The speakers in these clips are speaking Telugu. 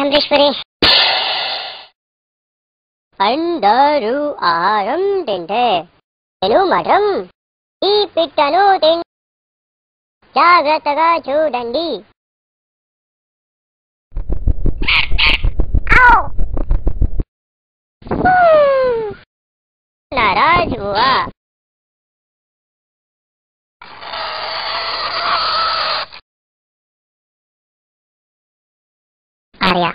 అమరీశ్వరి అందరూ ఆహారం తింటే నేను మఠం ఈ పిట్టను జాగ్రత్తగా చూడండి. నారాజువా ఆర్య.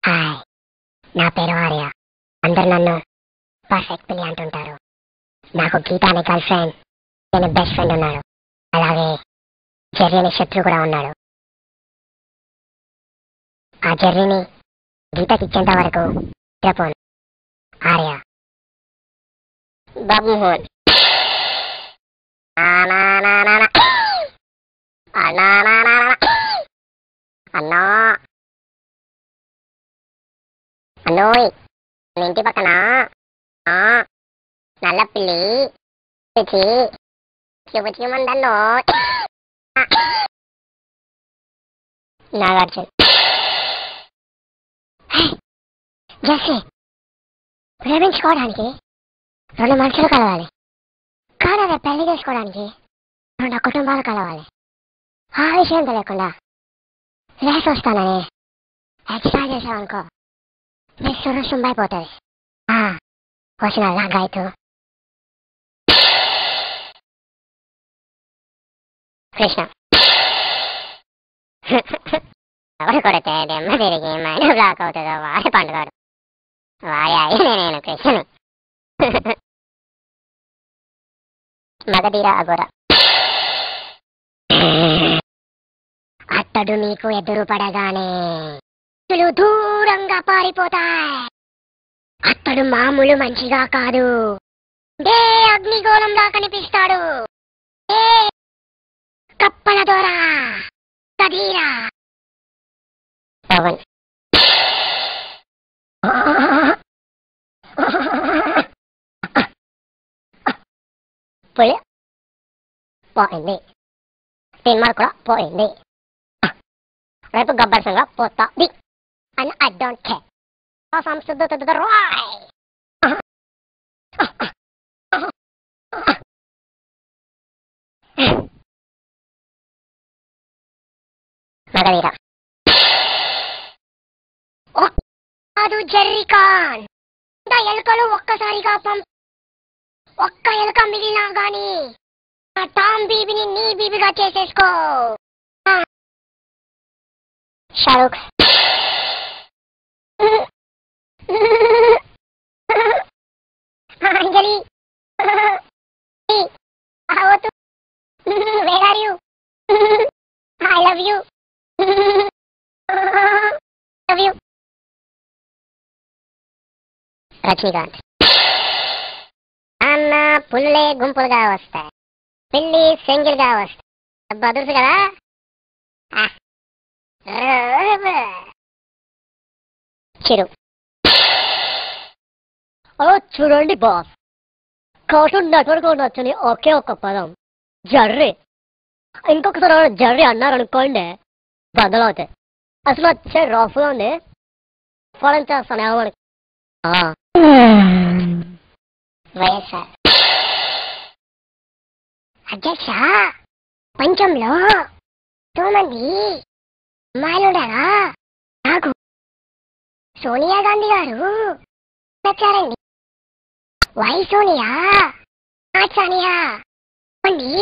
హాయ్, నా పేరు ఆర్య. అందరు నన్ను పర్ఫెక్ట్ పిల్లి అంటుంటారు. నాకు గీత అనే గర్ల్ ఫ్రెండ్, నేను బెస్ట్ ఫ్రెండ్ ఉన్నాడు. అలాగే జెర్రీ అనే శత్రు కూడా ఉన్నాడు. ఆ జెర్రీని గీతకి ఇచ్చేంత వరకు చెప్పను. ఆర్య. బాబుమోహన్. అన్నా అన్నోయ్, ఇంటి పక్కన నల్ల పిల్లి చిమందన్నో. నాగార్జున్. జెస్సీ, ప్రేమించుకోవడానికి 2 మనుషులు కలవాలి, కానీ అదే పెళ్లి చేసుకోవడానికి 2 కుటుంబాలు కలవాలి. ఆ విషయం తెలియకుండా రేస్ వస్తానని ఎక్స్ట్రా చేసావనుకో, నీ సురుసుంబైపోతుంది. వచ్చిన లాగాయతు. కృష్ణ. ఎవరు కొడితే దెమ్మ తిరిగి మైండ్ బ్లాక్ అవుతుందో వాడే పండుగాడు. వాడి అయ్యనే నేను కృష్ణని. మగధీర అఘోర. అతడు నీకు ఎదురు పడగానే దూరంగా పారిపోతాయి. అతడు మామూలు మంచిగా కాదు, డే అగ్నిగోళంలా కనిపిస్తాడు. కప్పల దొర కధీరా. పవన్. పులి పోయింది, సినిమా కూడా పోయింది. రేపు గబ్బర్ సింగ్ పోతాది అని ఐ డోంట్ కేర్. సంస్కృత రాయ్. మగధీర. కాదు జెర్రీ ఖాన్, ఎలుకలు ఒక్కసారిగా ఒక్క ఎలుక మిగిలినా గాని టామ్ బీబీని నీ బీబీగా చేసేసుకో. షారుఖ్. అంజలి. Where are you? I love you. Love you. Rajinikanth. అన్న పుల్లే గుంపులుగా వస్తాయి, పిల్లి సింగిల్గా వస్తాయి. బదులుసు కదా. చిరు. చూడండి బాస్, కార్టూన్ నెట్వర్క్ నచ్చని ఒకే ఒక్క పదం జర్రీ. ఇంకొకసారి జర్రీ అన్నారనుకోండి బదులవుతాయి. అసలు వచ్చే రఫ్గా ఉంది, ఫలం చేస్తాను ఏమని. వైఎస్ఆర్. అధ్యక్ష, పంచంలో 2 మంది అమ్మాయిలుండగా నాకు సోనియా గాంధీ గారు నచ్చారండి. వై సోనియా, నాట్ సానియా అండి.